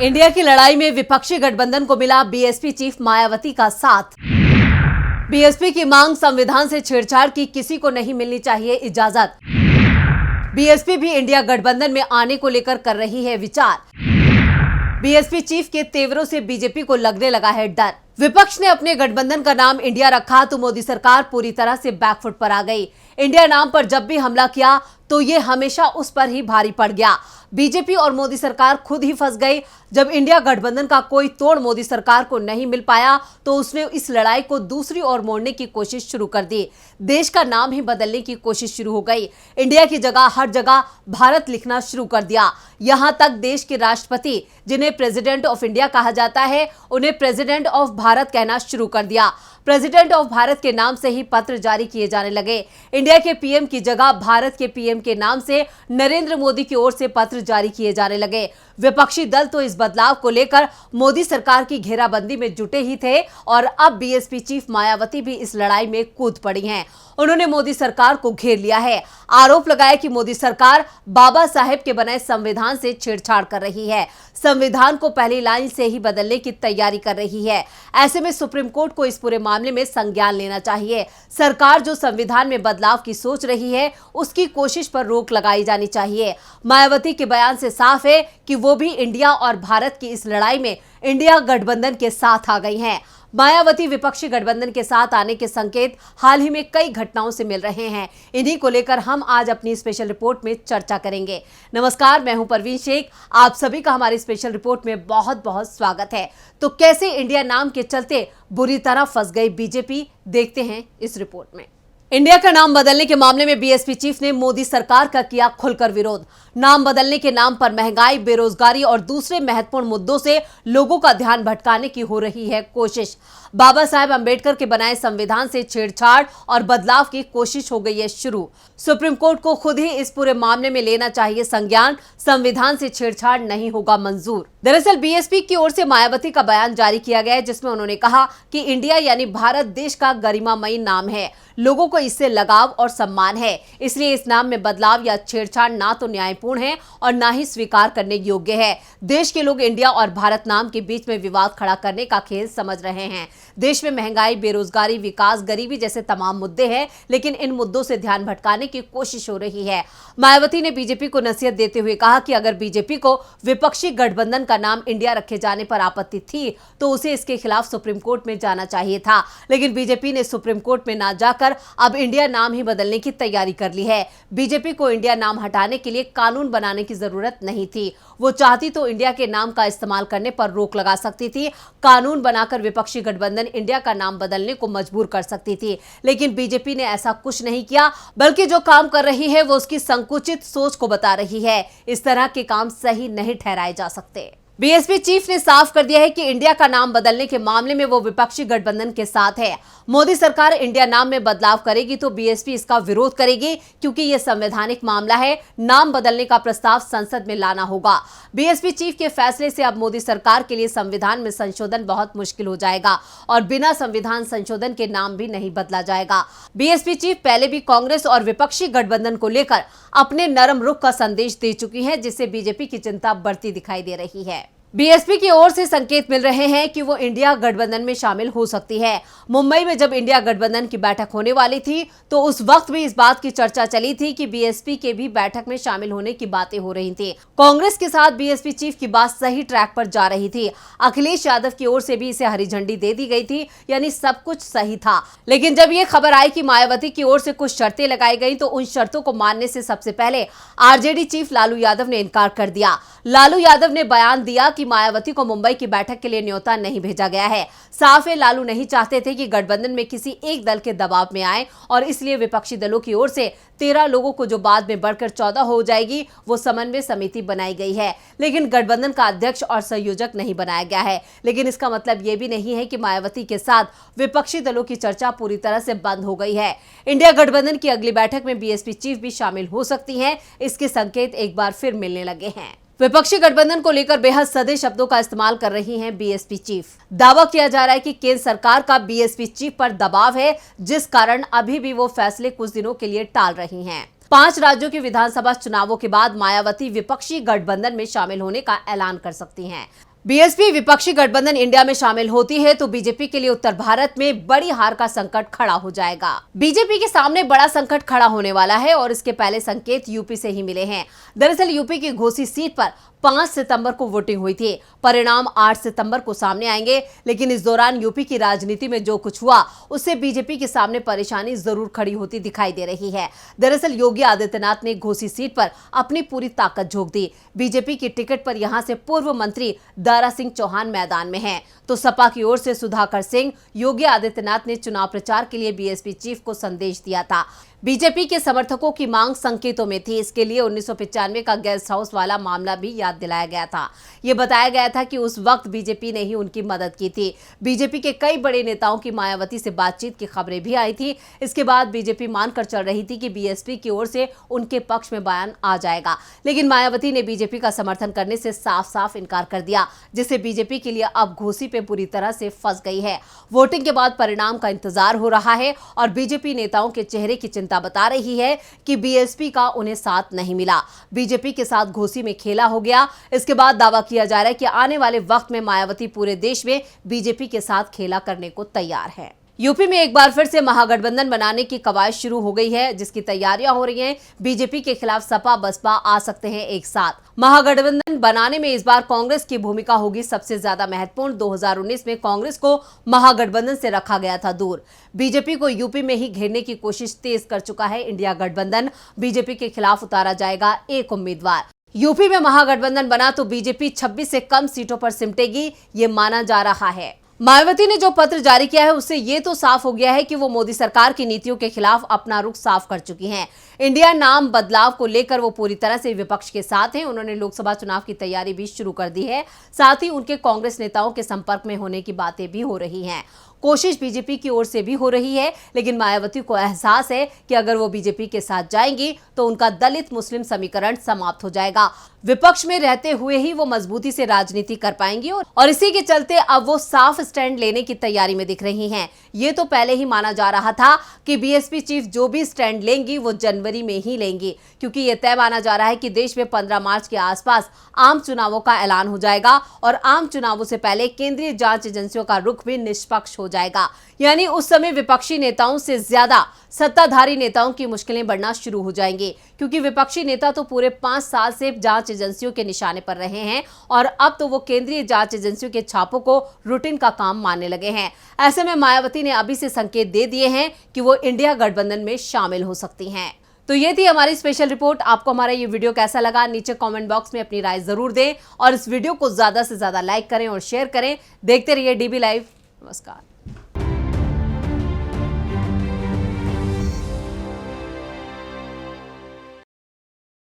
India की लड़ाई में विपक्षी गठबंधन को मिला बीएसपी चीफ मायावती का साथ। बीएसपी की मांग, संविधान से छेड़छाड़ की किसी को नहीं मिलनी चाहिए इजाजत। बीएसपी भी इंडिया गठबंधन में आने को लेकर कर रही है विचार। बीएसपी चीफ के तेवरों से बीजेपी को लगने लगा है डर। विपक्ष ने अपने गठबंधन का नाम इंडिया रखा तो मोदी सरकार पूरी तरह से बैकफुट पर आ गई। इंडिया नाम पर जब भी हमला किया तो ये हमेशा उस पर ही भारी पड़ गया। बीजेपी और मोदी सरकार खुद ही फंस गई। जब इंडिया गठबंधन का कोई तोड़ मोदी सरकार को नहीं मिल पाया तो उसने इस लड़ाई को दूसरी ओर मोड़ने की कोशिश शुरू कर दी। देश का नाम ही बदलने की कोशिश शुरू हो गई। इंडिया की जगह हर जगह भारत लिखना शुरू कर दिया। यहां तक देश के राष्ट्रपति, जिन्हें प्रेसिडेंट ऑफ इंडिया कहा जाता है, उन्हें प्रेसिडेंट ऑफ भारत कहना शुरू कर दिया। प्रेसिडेंट ऑफ भारत के नाम से ही पत्र जारी किए जाने लगे। इंडिया के पीएम की जगह भारत के पीएम के नाम से नरेंद्र मोदी की ओर से पत्र जारी किए जाने लगे। विपक्षी दल तो इस बदलाव को लेकर मोदी सरकार की घेराबंदी में जुटे ही थे और अब बीएसपी चीफ मायावती भी इस लड़ाई में कूद पड़ी हैं। उन्होंने मोदी सरकार को घेर लिया है। आरोप लगाया कि मोदी सरकार बाबा साहेब के बनाए संविधान से छेड़छाड़ कर रही है, संविधान को पहली लाइन से ही बदलने की तैयारी कर रही है। ऐसे में सुप्रीम कोर्ट को इस पूरे मामले में संज्ञान लेना चाहिए। सरकार जो संविधान में बदलाव की सोच रही है उसकी कोशिश पर रोक लगाई जानी चाहिए। मायावती के बयान से साफ है कि वो भी इंडिया और भारत की इस लड़ाई में इंडिया गठबंधन के साथ आ गई हैं। मायावती विपक्षी गठबंधन के साथ आने के संकेत हाल ही में कई घटनाओं से मिल रहे हैं। इन्हीं को लेकर हम आज अपनी स्पेशल रिपोर्ट में चर्चा करेंगे। नमस्कार, मैं हूं परवीन शेख। आप सभी का हमारी स्पेशल रिपोर्ट में बहुत बहुत स्वागत है। तो कैसे इंडिया नाम के चलते बुरी तरह फंस गई बीजेपी, देखते हैं इस रिपोर्ट में। इंडिया का नाम बदलने के मामले में बीएसपी चीफ ने मोदी सरकार का किया खुलकर विरोध। नाम बदलने के नाम पर महंगाई, बेरोजगारी और दूसरे महत्वपूर्ण मुद्दों से लोगों का ध्यान भटकाने की हो रही है कोशिश। बाबा साहेब अंबेडकर के बनाए संविधान से छेड़छाड़ और बदलाव की कोशिश हो गई है शुरू। सुप्रीम कोर्ट को खुद ही इस पूरे मामले में लेना चाहिए संज्ञान। संविधान से छेड़छाड़ नहीं होगा मंजूर। दरअसल बीएसपी की ओर से मायावती का बयान जारी किया गया है, जिसमें उन्होंने कहा कि इंडिया यानी भारत देश का गरिमामयी नाम है। लोगों को इससे लगाव और सम्मान है, इसलिए इस नाम में बदलाव या छेड़छाड़ ना तो न्यायपूर्ण है और ना ही स्वीकार करने योग्य है। देश के लोग इंडिया और भारत नाम के बीच में विवाद खड़ा करने का खेल समझ रहे हैं। देश में महंगाई, बेरोजगारी, विकास, गरीबी जैसे तमाम मुद्दे हैं, लेकिन इन मुद्दों से ध्यान भटकाने की कोशिश हो रही है। मायावती ने बीजेपी को नसीहत देते हुए कहा कि अगर बीजेपी को विपक्षी गठबंधन का नाम इंडिया रखे जाने पर आपत्ति थी तो उसे इसके खिलाफ सुप्रीम कोर्ट में जाना चाहिए था, लेकिन बीजेपी ने सुप्रीम कोर्ट में ना जाकर अब इंडिया नाम ही बदलने की तैयारी कर ली है। बीजेपी को इंडिया नाम हटाने के लिए कानून बनाने की जरूरत नहीं थी। वो चाहती तो इंडिया के नाम का इस्तेमाल करने पर रोक लगा सकती थी। कानून बनाकर विपक्षी गठबंधन इंडिया का नाम बदलने को मजबूर कर सकती थी, लेकिन बीजेपी ने ऐसा कुछ नहीं किया, बल्कि जो काम कर रही है वो उसकी संकुचित सोच को बता रही है। इस तरह के काम सही नहीं ठहराए जा सकते। बीएसपी चीफ ने साफ कर दिया है कि इंडिया का नाम बदलने के मामले में वो विपक्षी गठबंधन के साथ है। मोदी सरकार इंडिया नाम में बदलाव करेगी तो बीएसपी इसका विरोध करेगी, क्योंकि यह संवैधानिक मामला है। नाम बदलने का प्रस्ताव संसद में लाना होगा। बीएसपी चीफ के फैसले से अब मोदी सरकार के लिए संविधान में संशोधन बहुत मुश्किल हो जाएगा और बिना संविधान संशोधन के नाम भी नहीं बदला जाएगा। बीएसपी चीफ पहले भी कांग्रेस और विपक्षी गठबंधन को लेकर अपने नरम रुख का संदेश दे चुकी है, जिससे बीजेपी की चिंता बढ़ती दिखाई दे रही है। बीएसपी की ओर से संकेत मिल रहे हैं कि वो इंडिया गठबंधन में शामिल हो सकती है। मुंबई में जब इंडिया गठबंधन की बैठक होने वाली थी तो उस वक्त भी इस बात की चर्चा चली थी कि बीएसपी के भी बैठक में शामिल होने की बातें हो रही थी। कांग्रेस के साथ बीएसपी चीफ की बात सही ट्रैक पर जा रही थी। अखिलेश यादव की ओर से भी इसे हरी झंडी दे दी गई थी, यानी सब कुछ सही था। लेकिन जब ये खबर आई कि मायावती की ओर से कुछ शर्तें लगाई गई तो उन शर्तों को मानने से सबसे पहले आरजेडी चीफ लालू यादव ने इनकार कर दिया। लालू यादव ने बयान दिया कि मायावती को मुंबई की बैठक के लिए न्योता नहीं भेजा गया है। साफ है, लालू नहीं चाहते थे कि गठबंधन में किसी एक दल के दबाव में आए और इसलिए विपक्षी दलों की ओर से 13 लोगों को, जो बाद में बढ़कर 14 हो जाएगी, वो समन्वय समिति बनाई गई है। लेकिन गठबंधन का अध्यक्ष और संयोजक नहीं बनाया गया है। लेकिन इसका मतलब ये भी नहीं है कि मायावती के साथ विपक्षी दलों की चर्चा पूरी तरह से बंद हो गई है। इंडिया गठबंधन की अगली बैठक में बीएसपी चीफ भी शामिल हो सकती है। इसके संकेत एक बार फिर मिलने लगे हैं। विपक्षी गठबंधन को लेकर बेहद सधे शब्दों का इस्तेमाल कर रही हैं बीएसपी चीफ। दावा किया जा रहा है कि केंद्र सरकार का बीएसपी चीफ पर दबाव है, जिस कारण अभी भी वो फैसले कुछ दिनों के लिए टाल रही हैं। 5 राज्यों के विधानसभा चुनावों के बाद मायावती विपक्षी गठबंधन में शामिल होने का ऐलान कर सकती हैं। बीएसपी विपक्षी गठबंधन इंडिया में शामिल होती है तो बीजेपी के लिए उत्तर भारत में बड़ी हार का संकट खड़ा हो जाएगा। बीजेपी के सामने बड़ा संकट खड़ा होने वाला है और इसके पहले संकेत यूपी से ही मिले हैं। दरअसल यूपी की घोसी सीट पर 5 सितंबर को वोटिंग हुई थी। परिणाम 8 सितंबर को सामने आएंगे, लेकिन इस दौरान यूपी की राजनीति में जो कुछ हुआ उससे बीजेपी के सामने परेशानी जरूर खड़ी होती दिखाई दे रही है। दरअसल योगी आदित्यनाथ ने घोसी सीट पर अपनी पूरी ताकत झोंक दी। बीजेपी की टिकट पर यहां से पूर्व मंत्री दारा सिंह चौहान मैदान में हैं, तो सपा की ओर से सुधाकर सिंह। योगी आदित्यनाथ ने चुनाव प्रचार के लिए बीएसपी चीफ को संदेश दिया था। बीजेपी के समर्थकों की मांग संकेतों में थी। इसके लिए 1995 का गेस्ट हाउस वाला मामला भी याद दिलाया गया था। यह बताया गया था कि उस वक्त बीजेपी ने ही उनकी मदद की थी। बीजेपी के कई बड़े नेताओं की मायावती से बातचीत की खबरें भी आई थी। इसके बाद बीजेपी मानकर चल रही थी कि बीएसपी की ओर से उनके पक्ष में बयान आ जाएगा, लेकिन मायावती ने बीजेपी का समर्थन करने से साफ साफ इनकार कर दिया, जिससे बीजेपी के लिए अब घोसी पे पूरी तरह से फंस गई है। वोटिंग के बाद परिणाम का इंतजार हो रहा है और बीजेपी नेताओं के चेहरे की चिंता बता रही है कि बीएसपी का उन्हें साथ नहीं मिला। बीजेपी के साथ घोसी में खेला हो गया। इसके बाद दावा किया जा रहा है कि आने वाले वक्त में मायावती पूरे देश में बीजेपी के साथ खेला करने को तैयार है। यूपी में एक बार फिर से महागठबंधन बनाने की कवायद शुरू हो गई है, जिसकी तैयारियां हो रही हैं। बीजेपी के खिलाफ सपा बसपा आ सकते हैं एक साथ। महागठबंधन बनाने में इस बार कांग्रेस की भूमिका होगी सबसे ज्यादा महत्वपूर्ण। 2019 में कांग्रेस को महागठबंधन से रखा गया था दूर। बीजेपी को यूपी में ही घेरने की कोशिश तेज कर चुका है इंडिया गठबंधन। बीजेपी के खिलाफ उतारा जाएगा एक उम्मीदवार। यूपी में महागठबंधन बना तो बीजेपी 26 से कम सीटों पर सिमटेगी, ये माना जा रहा है। मायावती ने जो पत्र जारी किया है उससे ये तो साफ हो गया है कि वो मोदी सरकार की नीतियों के खिलाफ अपना रुख साफ कर चुकी हैं। इंडिया नाम बदलाव को लेकर वो पूरी तरह से विपक्ष के साथ हैं। उन्होंने लोकसभा चुनाव की तैयारी भी शुरू कर दी है। साथ ही उनके कांग्रेस नेताओं के संपर्क में होने की बातें भी हो रही हैं। कोशिश बीजेपी की ओर से भी हो रही है, लेकिन मायावती को एहसास है कि अगर वो बीजेपी के साथ जाएंगी तो उनका दलित मुस्लिम समीकरण समाप्त हो जाएगा। विपक्ष में रहते हुए ही वो मजबूती से राजनीति कर पाएंगी और इसी के चलते अब वो साफ स्टैंड लेने की तैयारी में दिख रही हैं। ये तो पहले ही माना जा रहा था कि बीएसपी चीफ जो भी स्टैंड लेंगी वो जनवरी में ही लेंगी, क्योंकि ये तय माना जा रहा है कि देश में 15 मार्च के आसपास आम चुनावों का ऐलान हो जाएगा और आम चुनावों से पहले केंद्रीय जांच एजेंसियों का रुख भी निष्पक्ष हो जाएगा। यानी उस समय विपक्षी नेताओं से ज्यादा सत्ताधारी नेताओं की मुश्किलें बढ़ना शुरू हो जाएंगी, क्योंकि विपक्षी नेता तो पूरे 5 साल से जांच एजेंसियों के निशाने पर रहे हैं और अब तो वो केंद्रीय जांच एजेंसियों के छापों को रूटीन का काम मानने लगे हैं। ऐसे में मायावती ने अभी से संकेत दे दिए हैं कि वो इंडिया गठबंधन में शामिल हो सकती हैं। तो ये थी हमारी स्पेशल रिपोर्ट। आपको हमारा ये वीडियो कैसा लगा, नीचे कमेंट बॉक्स में अपनी राय जरूर दें और इस वीडियो को ज्यादा से ज्यादा लाइक करें और शेयर करें। देखते रहिए डीबी लाइव। नमस्कार।